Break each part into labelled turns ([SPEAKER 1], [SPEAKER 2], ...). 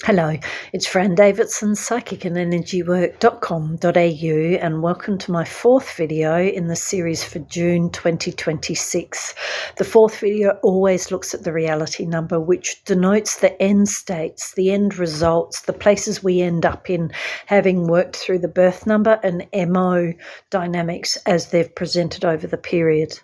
[SPEAKER 1] Hello, it's Fran Davidson, psychicandenergywork.com.au, and welcome to my fourth video in the series for June 2026. The fourth video always looks at the reality number, which denotes the end states, the end results, the places we end up in, having worked through the birth number and MO dynamics as they've presented over the period.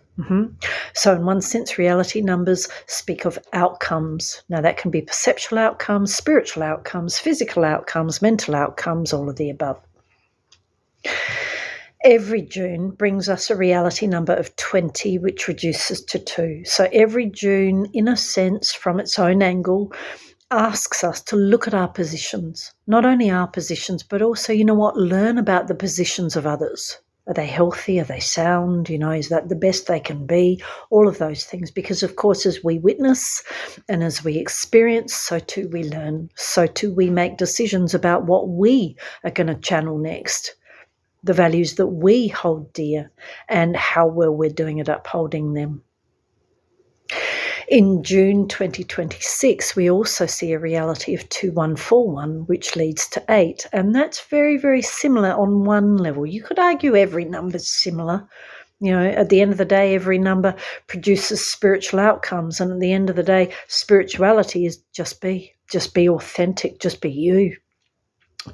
[SPEAKER 1] So in one sense, reality numbers speak of outcomes. Now that can be perceptual outcomes, spiritual outcomes, physical outcomes, mental outcomes, all of the above. Every June brings us a reality number of 20, which reduces to 2. So every June, in a sense, from its own angle, asks us to look at our positions. Not only our positions, but also, learn about the positions of others. Are they healthy? Are they sound? Is that the best they can be? All of those things. Because, of course, as we witness and as we experience, so too we learn. So too we make decisions about what we are going to channel next, the values that we hold dear, and how well we're doing at upholding them. In June 2026, we also see a reality of 2141, which leads to 8. And that's very, very similar on one level. You could argue every number's similar. At the end of the day, every number produces spiritual outcomes. And at the end of the day, spirituality is just be authentic, just be you.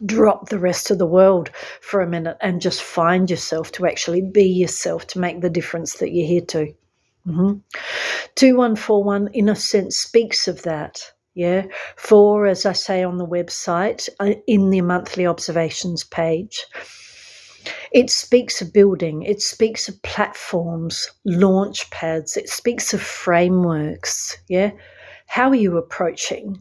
[SPEAKER 1] Drop the rest of the world for a minute and just find yourself to actually be yourself, to make the difference that you're here to. 2141, in a sense, speaks of that. 4, as I say on the website, in the monthly observations page, it speaks of building, it speaks of platforms, launch pads, it speaks of frameworks. How are you approaching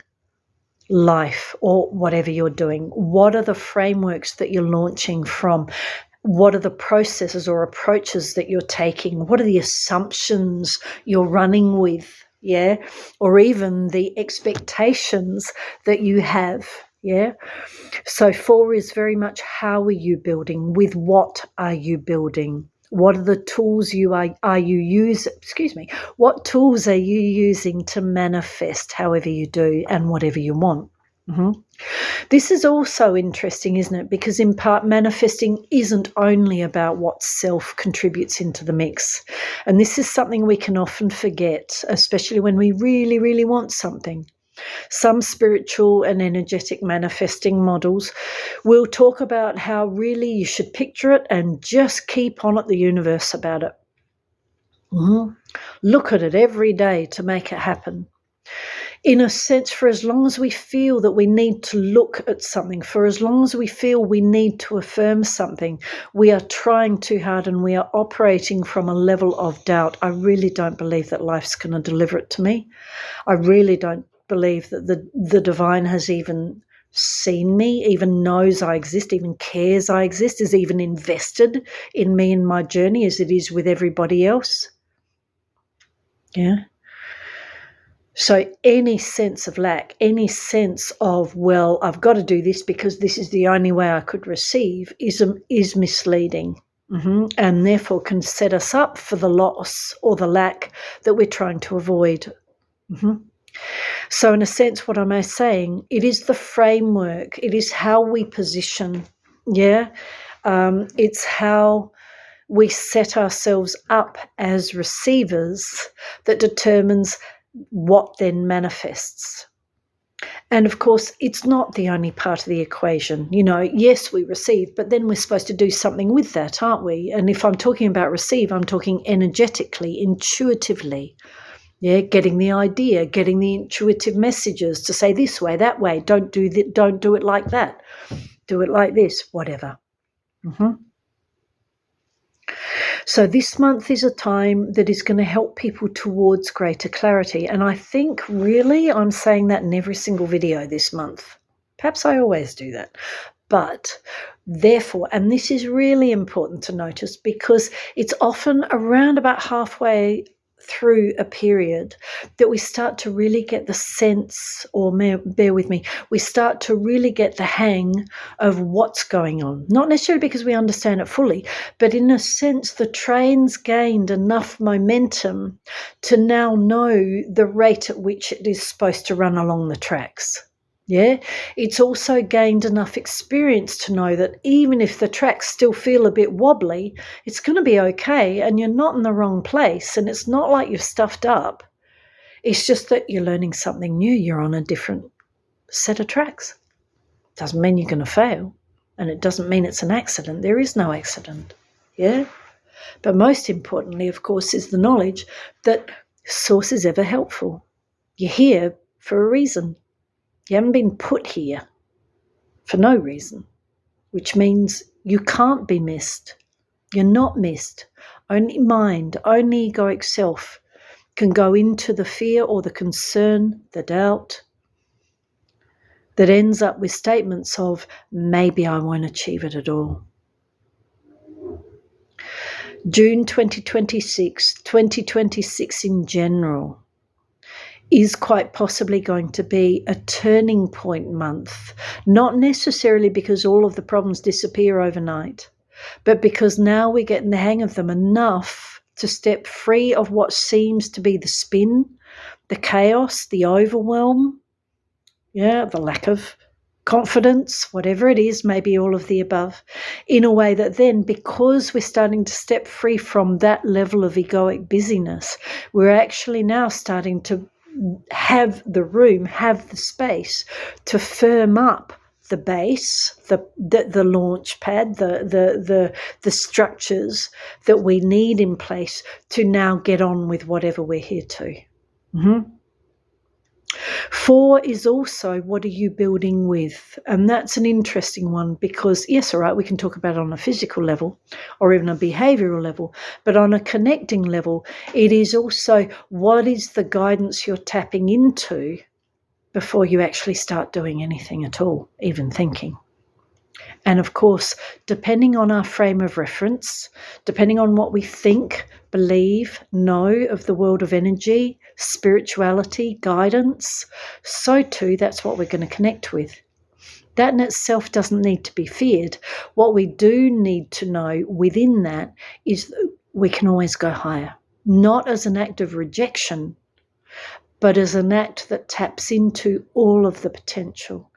[SPEAKER 1] life or whatever you're doing? What are the frameworks that you're launching from? What are the processes or approaches that you're taking? What are the assumptions you're running with? Or even the expectations that you have. So 4 is very much, how are you building? With what are you building? What are the tools what tools are you using to manifest however you do and whatever you want? This is also interesting, isn't it? Because in part, manifesting isn't only about what self contributes into the mix. And this is something we can often forget, especially when we really, really want something. Some spiritual and energetic manifesting models will talk about how really you should picture it and just keep on at the universe about it. Look at it every day to make it happen. In a sense, for as long as we feel that we need to look at something, for as long as we feel we need to affirm something, we are trying too hard and we are operating from a level of doubt. I really don't believe that life's going to deliver it to me. I really don't believe that the divine has even seen me, even knows I exist, even cares I exist, is even invested in me and my journey as it is with everybody else. So any sense of lack, any sense of, well, I've got to do this because this is the only way I could receive is misleading, and therefore can set us up for the loss or the lack that we're trying to avoid. So in a sense, what am I saying? It is the framework. It is how we position. It's how we set ourselves up as receivers that determines what then manifests. And of course, it's not the only part of the equation. Yes, we receive, but then we're supposed to do something with that, aren't we? And if I'm talking about receive, I'm talking energetically, intuitively. Getting the idea, getting the intuitive messages to say this way, that way, don't do it like that, do it like this, whatever. So this month is a time that is going to help people towards greater clarity. And I think really I'm saying that in every single video this month. Perhaps I always do that. But therefore, and this is really important to notice because it's often around about halfway through a period that we start to really get the sense, or bear with me, we start to really get the hang of what's going on. Not necessarily because we understand it fully, but in a sense the train's gained enough momentum to now know the rate at which it is supposed to run along the tracks. Yeah, it's also gained enough experience to know that even if the tracks still feel a bit wobbly, it's going to be okay and you're not in the wrong place and it's not like you've stuffed up. It's just that you're learning something new. You're on a different set of tracks. Doesn't mean you're going to fail, and it doesn't mean it's an accident. There is no accident. Yeah? But most importantly, of course, is the knowledge that source is ever helpful. You're here for a reason. You haven't been put here for no reason, which means you can't be missed. You're not missed. Only mind, only egoic self can go into the fear or the concern, the doubt, that ends up with statements of, maybe I won't achieve it at all. June 2026 in general, is quite possibly going to be a turning point month, not necessarily because all of the problems disappear overnight, but because now we're getting the hang of them enough to step free of what seems to be the spin, the chaos, the overwhelm, the lack of confidence, whatever it is, maybe all of the above, in a way that then, because we're starting to step free from that level of egoic busyness, we're actually now starting to have the room, have the space to firm up the base, the launch pad, the structures that we need in place to now get on with whatever we're here to. 4 is also, what are you building with? And that's an interesting one because, yes, all right, we can talk about it on a physical level or even a behavioural level, but on a connecting level, it is also what is the guidance you're tapping into before you actually start doing anything at all, even thinking. And of course, depending on our frame of reference, depending on what we think, believe, know of the world of energy, spirituality, guidance, so too that's what we're going to connect with. That in itself doesn't need to be feared. What we do need to know within that is we can always go higher, not as an act of rejection, but as an act that taps into all of the potential,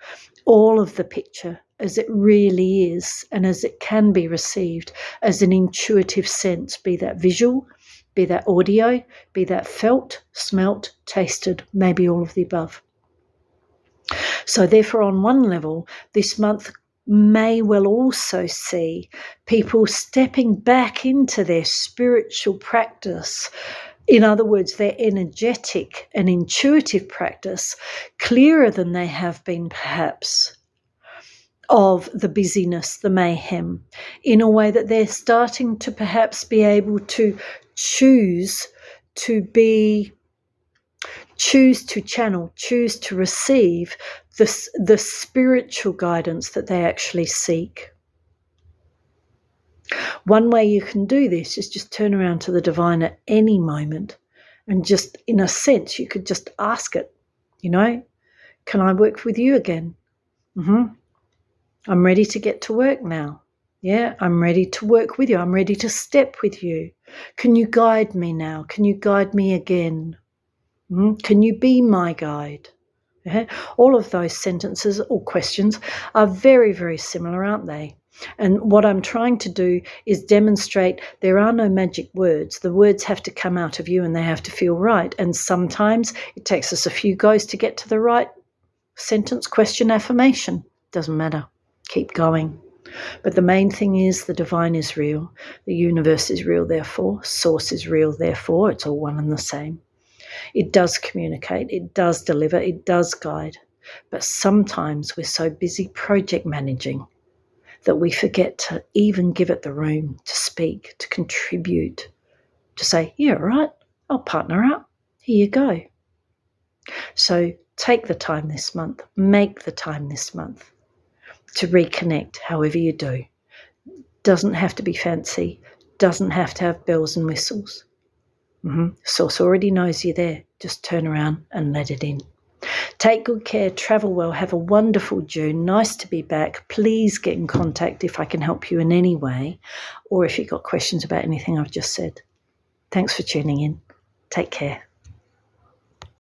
[SPEAKER 1] all of the picture as it really is and as it can be received as an intuitive sense, be that visual, be that audio, be that felt, smelt, tasted, maybe all of the above. So therefore, on one level, this month may well also see people stepping back into their spiritual practice. In other words, their energetic and intuitive practice, clearer than they have been perhaps, of the busyness, the mayhem, in a way that they're starting to perhaps be able to choose to channel, choose to receive the spiritual guidance that they actually seek. One way you can do this is just turn around to the divine at any moment and just, in a sense, you could just ask it, can I work with you again? I'm ready to get to work now. Yeah, I'm ready to work with you. I'm ready to step with you. Can you guide me now? Can you guide me again? Can you be my guide? All of those sentences or questions are very, very similar, aren't they? And what I'm trying to do is demonstrate there are no magic words. The words have to come out of you and they have to feel right. And sometimes it takes us a few goes to get to the right sentence, question, affirmation. Doesn't matter. Keep going. But the main thing is the divine is real. The universe is real, therefore. Source is real, therefore. It's all one and the same. It does communicate. It does deliver. It does guide. But sometimes we're so busy project managing that we forget to even give it the room to speak, to contribute, to say, yeah, all right, I'll partner up. Here you go. So take the time this month. Make the time this month to reconnect however you do. Doesn't have to be fancy. Doesn't have to have bells and whistles. Source already knows you're there. Just turn around and let it in. Take good care, travel well, have a wonderful June. Nice to be back. Please get in contact if I can help you in any way or if you've got questions about anything I've just said. Thanks for tuning in. Take care.